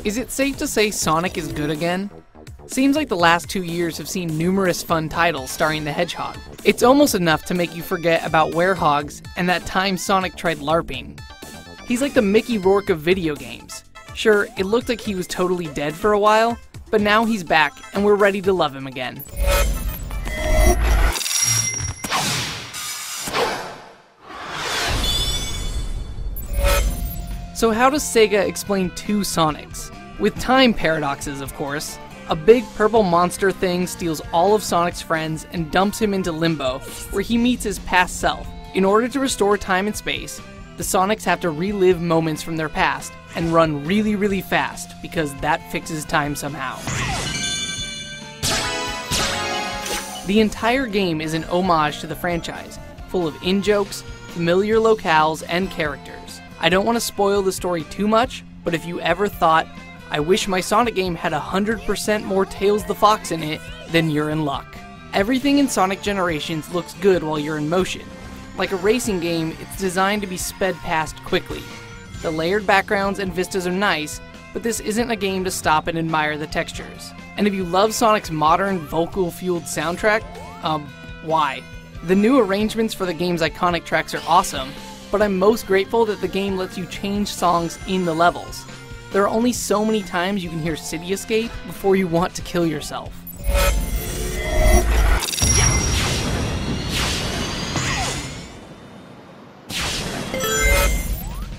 Is it safe to say Sonic is good again? Seems like the last 2 years have seen numerous fun titles starring the Hedgehog. It's almost enough to make you forget about Werehogs and that time Sonic tried LARPing. He's like the Mickey Rourke of video games. Sure, it looked like he was totally dead for a while, but now he's back and we're ready to love him again. So how does Sega explain two Sonics? With time paradoxes, of course. A big purple monster thing steals all of Sonic's friends and dumps him into Limbo, where he meets his past self. In order to restore time and space, the Sonics have to relive moments from their past and run really, really fast, because that fixes time somehow. The entire game is an homage to the franchise, full of in-jokes, familiar locales, and characters. I don't want to spoil the story too much, but if you ever thought, I wish my Sonic game had 100% more Tails the Fox in it, then you're in luck. Everything in Sonic Generations looks good while you're in motion. Like a racing game, it's designed to be sped past quickly. The layered backgrounds and vistas are nice, but this isn't a game to stop and admire the textures. And if you love Sonic's modern, vocal-fueled soundtrack, why? The new arrangements for the game's iconic tracks are awesome, but I'm most grateful that the game lets you change songs in the levels. There are only so many times you can hear City Escape before you want to kill yourself.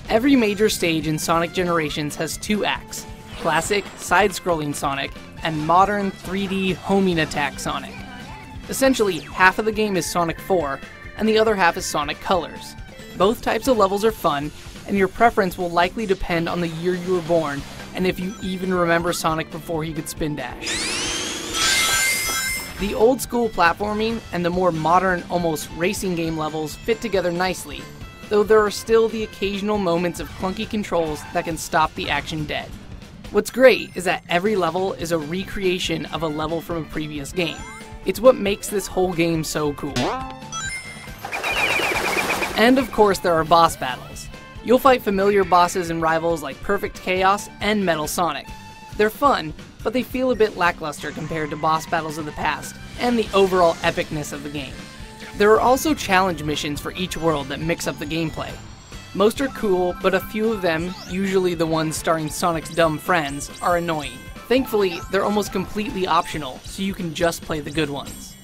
Every major stage in Sonic Generations has two acts: classic, side-scrolling Sonic, and modern 3D homing attack Sonic. Essentially, half of the game is Sonic 4, and the other half is Sonic Colors. Both types of levels are fun, and your preference will likely depend on the year you were born, and if you even remember Sonic before he could spin dash. The old school platforming and the more modern, almost racing game levels fit together nicely, though there are still the occasional moments of clunky controls that can stop the action dead. What's great is that every level is a recreation of a level from a previous game. It's what makes this whole game so cool. And of course there are boss battles. You'll fight familiar bosses and rivals like Perfect Chaos and Metal Sonic. They're fun, but they feel a bit lackluster compared to boss battles of the past, and the overall epicness of the game. There are also challenge missions for each world that mix up the gameplay. Most are cool, but a few of them, usually the ones starring Sonic's dumb friends, are annoying. Thankfully, they're almost completely optional, so you can just play the good ones.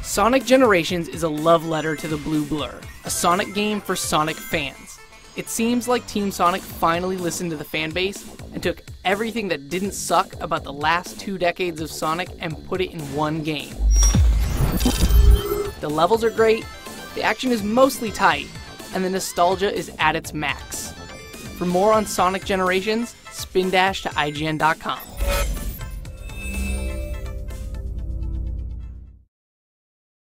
Sonic Generations is a love letter to the Blue Blur, a Sonic game for Sonic fans. It seems like Team Sonic finally listened to the fanbase and took everything that didn't suck about the last 2 decades of Sonic and put it in one game. The levels are great, the action is mostly tight, and the nostalgia is at its max. For more on Sonic Generations, spin dash to IGN.com.